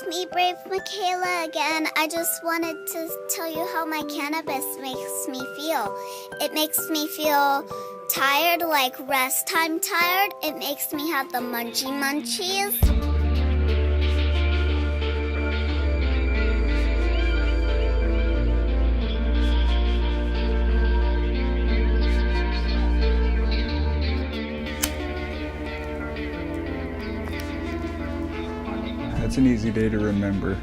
me, Brave Mykayla, again. I just wanted to tell you how my cannabis makes me feel. It makes me feel tired, like rest time tired. It makes me have the munchies. It's an easy day to remember.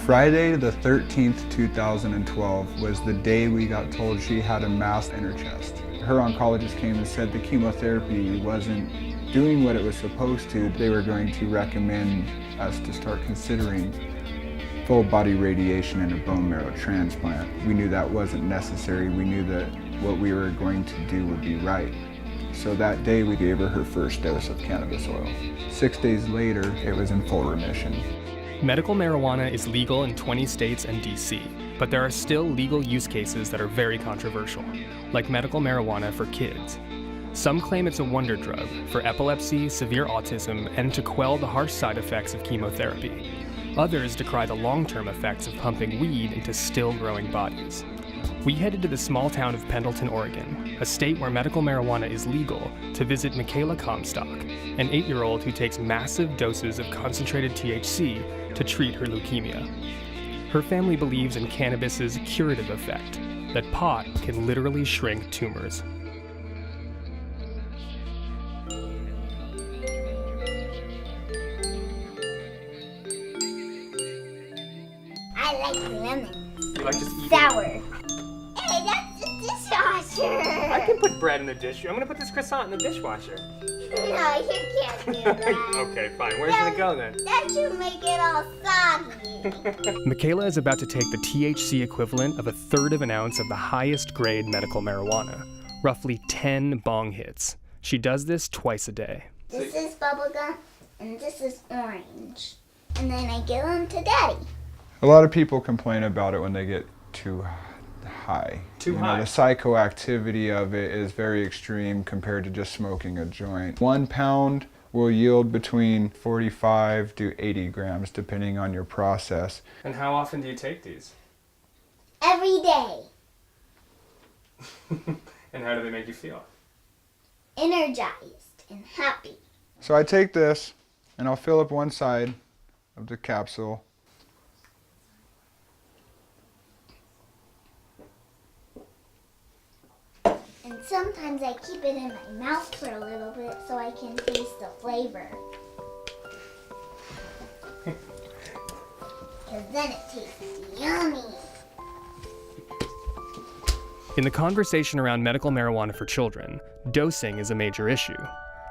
Friday the 13th, 2012 was the day we got told she had a mass in her chest. Her oncologist came and said the chemotherapy wasn't doing what it was supposed to. They were going to recommend us to start considering full body radiation and a bone marrow transplant. We knew that wasn't necessary. We knew that what we were going to do would be right. So that day we gave her first dose of cannabis oil. 6 days later, it was in full remission. Medical marijuana is legal in 20 states and DC, but there are still legal use cases that are very controversial, like medical marijuana for kids. Some claim it's a wonder drug for epilepsy, severe autism, and to quell the harsh side effects of chemotherapy. Others decry the long-term effects of pumping weed into still-growing bodies. We headed to the small town of Pendleton, Oregon, a state where medical marijuana is legal, to visit Mykayla Comstock, an 8-year-old who takes massive doses of concentrated THC to treat her leukemia. Her family believes in cannabis's curative effect, that pot can literally shrink tumors. I like lemon. You like just eating? Sour. Hey, that's the dishwasher. I can put bread in the dish. I'm gonna put this croissant in the dishwasher. No, you can't do that. Okay, fine. Where's it go then? That should make it all soggy. Mykayla is about to take the THC equivalent of 1/3 of an ounce of the highest grade medical marijuana, roughly 10 bong hits. She does this twice a day. This is bubblegum, and this is orange. And then I give them to Daddy. A lot of people complain about it when they get too high. Too high? The psychoactivity of it is very extreme compared to just smoking a joint. 1 pound will yield between 45 to 80 grams depending on your process. And how often do you take these? Every day. And how do they make you feel? Energized and happy. So I take this and I'll fill up one side of the capsule. And sometimes I keep it in my mouth for a little bit so I can taste the flavor. Because then it tastes yummy. In the conversation around medical marijuana for children, dosing is a major issue.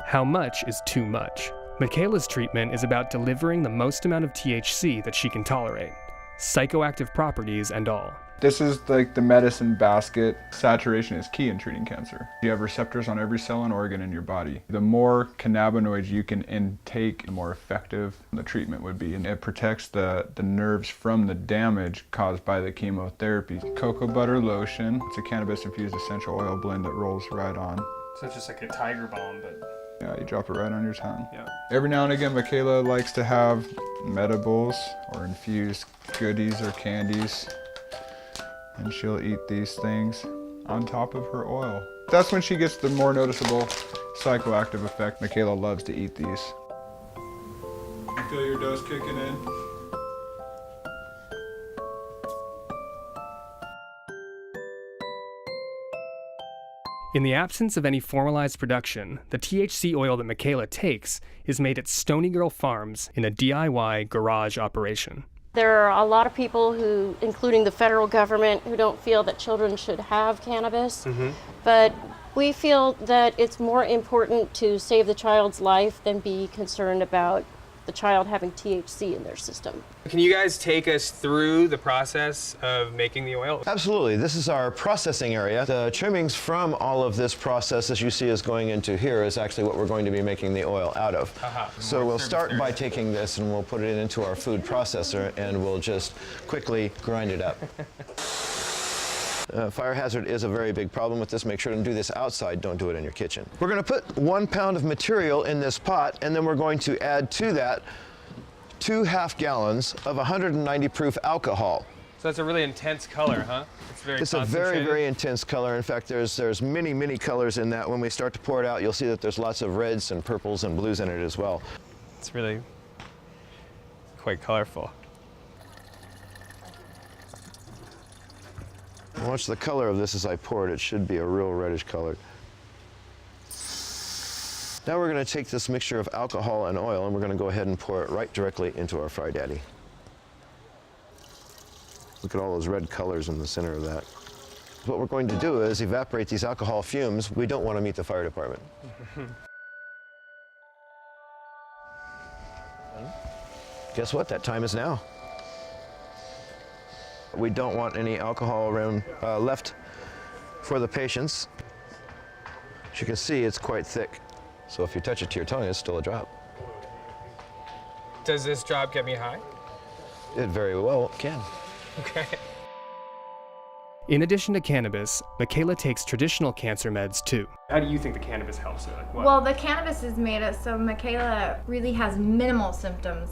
How much is too much? Mykayla's treatment is about delivering the most amount of THC that she can tolerate, psychoactive properties and all. This is like the medicine basket. Saturation is key in treating cancer. You have receptors on every cell and organ in your body. The more cannabinoids you can intake, the more effective the treatment would be. And it protects the nerves from the damage caused by the chemotherapy. Cocoa butter lotion. It's a cannabis-infused essential oil blend that rolls right on. So it's just like a tiger balm, but... Yeah, you drop it right on your tongue. Yeah. Every now and again, Mykayla likes to have medibles or infused goodies or candies. And she'll eat these things on top of her oil. That's when she gets the more noticeable psychoactive effect. Mykayla loves to eat these. You feel your dose kicking in? In the absence of any formalized production, the THC oil that Mykayla takes is made at Stony Girl Farms in a DIY garage operation. There are a lot of people who, including the federal government, who don't feel that children should have cannabis. But we feel that it's more important to save the child's life than be concerned about the child having THC in their system. Can you guys take us through the process of making the oil? Absolutely. This is our processing area. The trimmings from all of this process, as you see, is going into here is actually what we're going to be making the oil out of. So we'll start by taking this and we'll put it into our food processor and we'll just quickly grind it up. Fire hazard is a very big problem with this. Make sure to do this outside. Don't do it in your kitchen. We're going to put 1 pound of material in this pot, and then we're going to add to that 2 half gallons of 190 proof alcohol. So that's a really intense color, huh? It's a very, very intense color. In fact, there's many, many colors in that. When we start to pour it out, you'll see that there's lots of reds and purples and blues in it as well. It's really quite colorful. Watch the color of this as I pour it. It should be a real reddish color. Now we're going to take this mixture of alcohol and oil and we're going to go ahead and pour it right directly into our Fry Daddy. Look at all those red colors in the center of that. What we're going to do is evaporate these alcohol fumes. We don't want to meet the fire department. Guess what? That time is now. We don't want any alcohol around left for the patients. As you can see, it's quite thick. So if you touch it to your tongue, it's still a drop. Does this drop get me high? It very well can. Okay. In addition to cannabis, Mykayla takes traditional cancer meds too. How do you think the cannabis helps her? Like what? Well, the cannabis is made it so Mykayla really has minimal symptoms.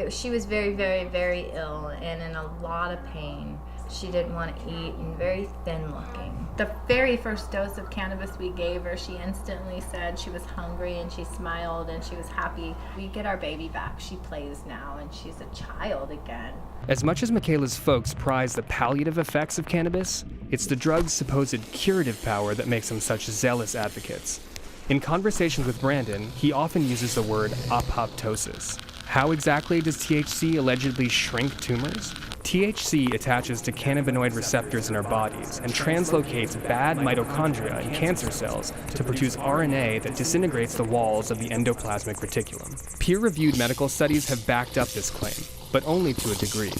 She was very, very, very ill and in a lot of pain. She didn't want to eat and very thin looking. The very first dose of cannabis we gave her, she instantly said she was hungry and she smiled and she was happy. We get our baby back. She plays now and she's a child again. As much as Mykayla's folks prize the palliative effects of cannabis, it's the drug's supposed curative power that makes them such zealous advocates. In conversations with Brandon, he often uses the word apoptosis. How exactly does THC allegedly shrink tumors? THC attaches to cannabinoid receptors in our bodies and translocates bad mitochondria in cancer cells to produce RNA that disintegrates the walls of the endoplasmic reticulum. Peer-reviewed medical studies have backed up this claim, but only to a degree.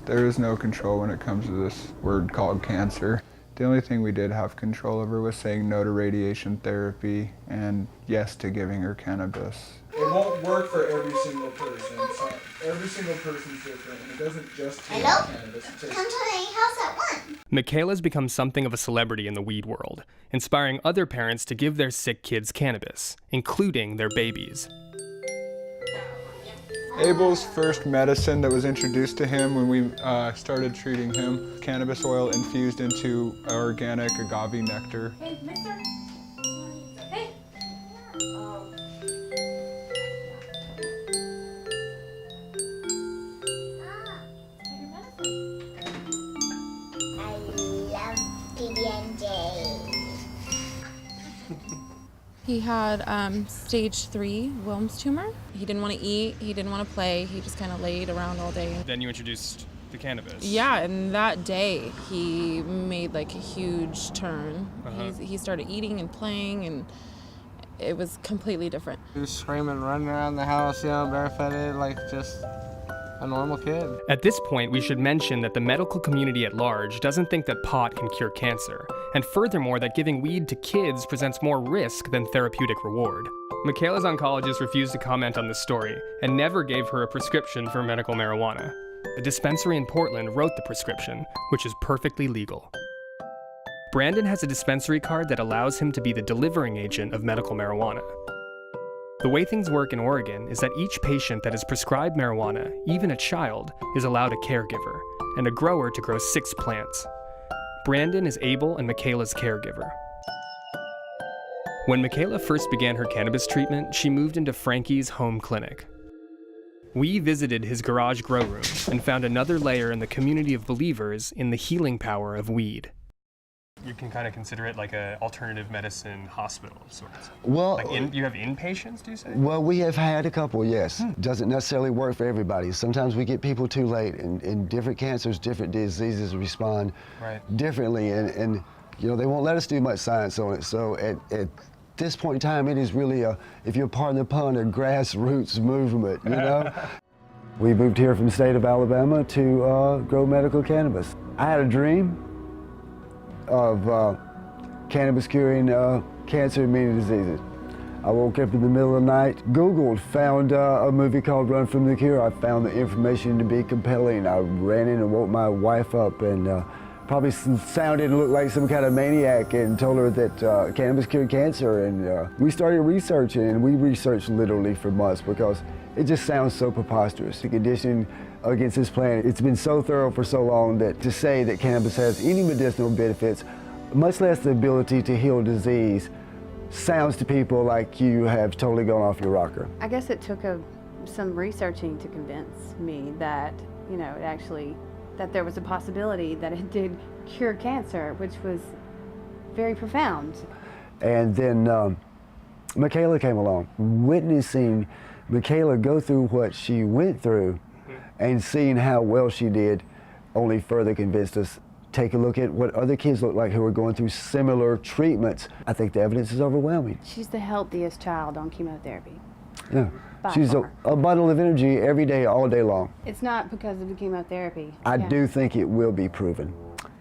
There is no control when it comes to this word called cancer. The only thing we did have control over was saying no to radiation therapy and yes to giving her cannabis. It won't work for every single person. So every single person's different, and it doesn't just take cannabis. Come to my house at 1. Mykayla's become something of a celebrity in the weed world, inspiring other parents to give their sick kids cannabis, including their babies. Abel's first medicine that was introduced to him when we started treating him, cannabis oil infused into organic agave nectar. Hey, mister. Hey. I love PB&J. He had stage 3 Wilms tumor. He didn't want to eat, he didn't want to play, he just kind of laid around all day. Then you introduced the cannabis. Yeah, and that day he made like a huge turn. He started eating and playing, and it was completely different. He was screaming, running around the house, barefooted, like just a normal kid. At this point, we should mention that the medical community at large doesn't think that pot can cure cancer, and furthermore that giving weed to kids presents more risk than therapeutic reward. Mykayla's oncologist refused to comment on this story and never gave her a prescription for medical marijuana. A dispensary in Portland wrote the prescription, which is perfectly legal. Brandon has a dispensary card that allows him to be the delivering agent of medical marijuana. The way things work in Oregon is that each patient that is prescribed marijuana, even a child, is allowed a caregiver, and a grower to grow 6 plants. Brandon is Abel and Mykayla's caregiver. When Mykayla first began her cannabis treatment, she moved into Frankie's home clinic. We visited his garage grow room and found another layer in the community of believers in the healing power of weed. You can kind of consider it like an alternative medicine hospital of sorts. Well, you have inpatients, do you say? Well, we have had a couple, yes. Doesn't necessarily work for everybody. Sometimes we get people too late, and different cancers, different diseases respond differently, and they won't let us do much science on it. So at this point in time, it is really if you're pardon the pun, a grassroots movement, We moved here from the state of Alabama to grow medical cannabis. I had a dream of cannabis curing cancer and many diseases. I woke up in the middle of the night, Googled, found a movie called Run From the Cure. I found the information to be compelling. I ran in and woke my wife up and probably sounded and looked like some kind of maniac and told her that cannabis cured cancer. And we started researching, and we researched literally for months because it just sounds so preposterous. The conditioning against this plant, it's been so thorough for so long that to say that cannabis has any medicinal benefits, much less the ability to heal disease, sounds to people like you have totally gone off your rocker. I guess it took some researching to convince me that, you know, that there was a possibility that it did cure cancer, which was very profound. And then Mykayla came along. Witnessing Mykayla go through what she went through and seeing how well she did only further convinced us. Take a look at what other kids look like who are going through similar treatments. I think the evidence is overwhelming. She's the healthiest child on chemotherapy. Yeah. By She's far. a bundle of energy every day, all day long. It's not because of the chemotherapy. I do think it will be proven.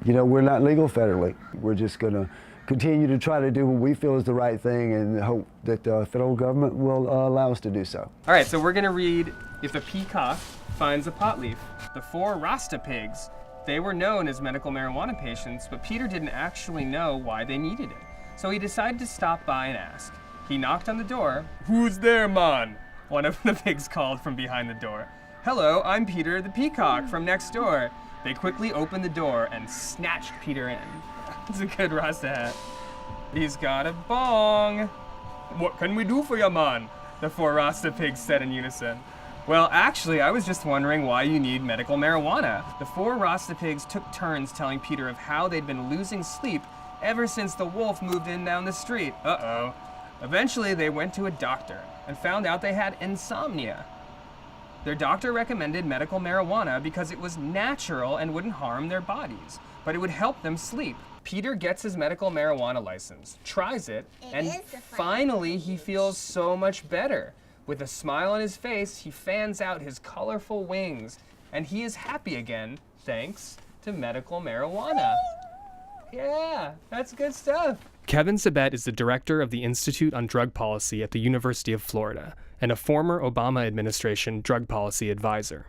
You know, we're not legal federally. We're just going to continue to try to do what we feel is the right thing and hope that the federal government will allow us to do so. All right, so we're gonna read If a Peacock Finds a Pot Leaf. The 4 Rasta pigs, they were known as medical marijuana patients, but Peter didn't actually know why they needed it. So he decided to stop by and ask. He knocked on the door. "Who's there, man?" one of the pigs called from behind the door. "Hello, I'm Peter the Peacock from next door." They quickly opened the door and snatched Peter in. It's a good Rasta hat. "He's got a bong." "What can we do for you, man?" the 4 Rasta pigs said in unison. "Well, actually, I was just wondering why you need medical marijuana." The 4 Rasta pigs took turns telling Peter of how they'd been losing sleep ever since the wolf moved in down the street. Uh-oh. Eventually, they went to a doctor and found out they had insomnia. Their doctor recommended medical marijuana because it was natural and wouldn't harm their bodies, but it would help them sleep. Peter gets his medical marijuana license, tries it, and finally he feels so much better. With a smile on his face, he fans out his colorful wings, and he is happy again, thanks to medical marijuana. Yeah, that's good stuff. Kevin Sabet is the director of the Institute on Drug Policy at the University of Florida and a former Obama administration drug policy advisor.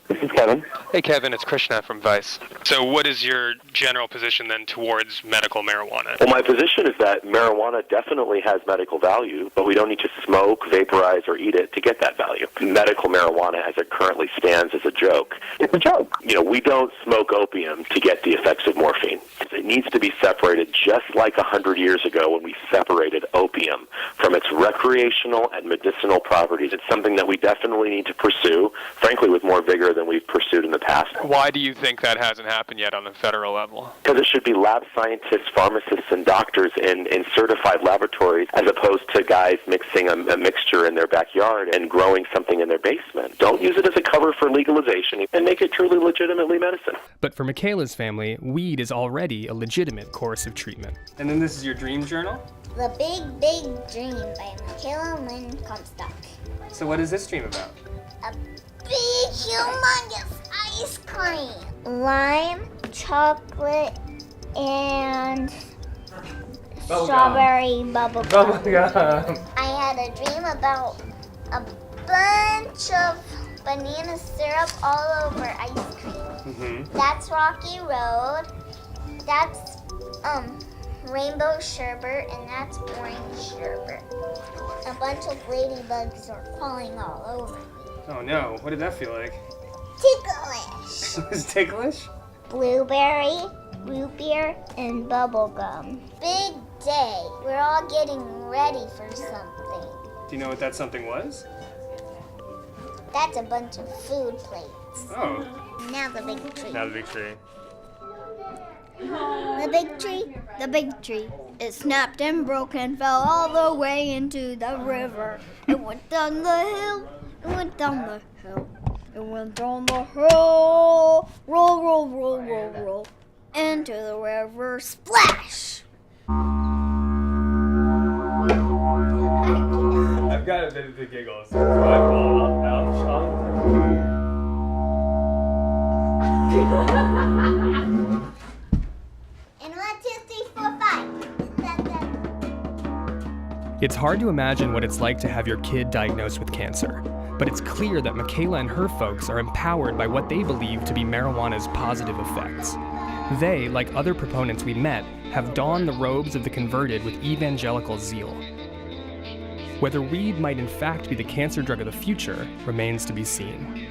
This is Kevin. Hey Kevin, it's Krishna from Vice. So what is your general position then towards medical marijuana? Well, my position is that marijuana definitely has medical value, but we don't need to smoke, vaporize, or eat it to get that value. Medical marijuana, as it currently stands, is a joke. It's a joke. You know, we don't smoke opium to get the effects of morphine. It needs to be separated just like 100 years ago when we separated opium from its recreational and medicinal properties. It's something that we definitely need to pursue, frankly, with more vigor than we've pursued in the past. Why do you think that hasn't happened yet on the federal level? Because it should be lab scientists, pharmacists, and doctors in certified laboratories as opposed to guys mixing a mixture in their backyard and growing something in their basement. Don't use it as a cover for legalization and make it truly legitimately medicine. But for Mykayla's family, weed is already a legitimate course of treatment. And then this is your dream journal? The Big, Big Dream by Mykayla Comstock. So what is this dream about? A big, humongous ice cream. Lime, chocolate, and strawberry bubble gum. I had a dream about a bunch of banana syrup all over ice cream. That's Rocky Road. That's rainbow sherbet, and that's orange sherbet. A bunch of ladybugs are crawling all over me. Oh no, what did that feel like? Ticklish. It was ticklish? Blueberry, root beer, and bubble gum. Big day. We're all getting ready for something. Do you know what that something was? That's a bunch of food plates. Oh. Now the big tree. Now the big tree. The big tree. It snapped and broke and fell all the way into the river. It went down the hill. It went down the hill. It went down the hill. Roll, roll, roll, roll, roll. Into the river. Splash! I've got a bit of the giggles. So I fall out. And 1, 2, 3, 4, 5. It's hard to imagine what it's like to have your kid diagnosed with cancer, But it's clear that Mykayla and her folks are empowered by what they believe to be marijuana's positive effects. They, like other proponents we met, have donned the robes of the converted with evangelical zeal. Whether weed might in fact be the cancer drug of the future remains to be seen.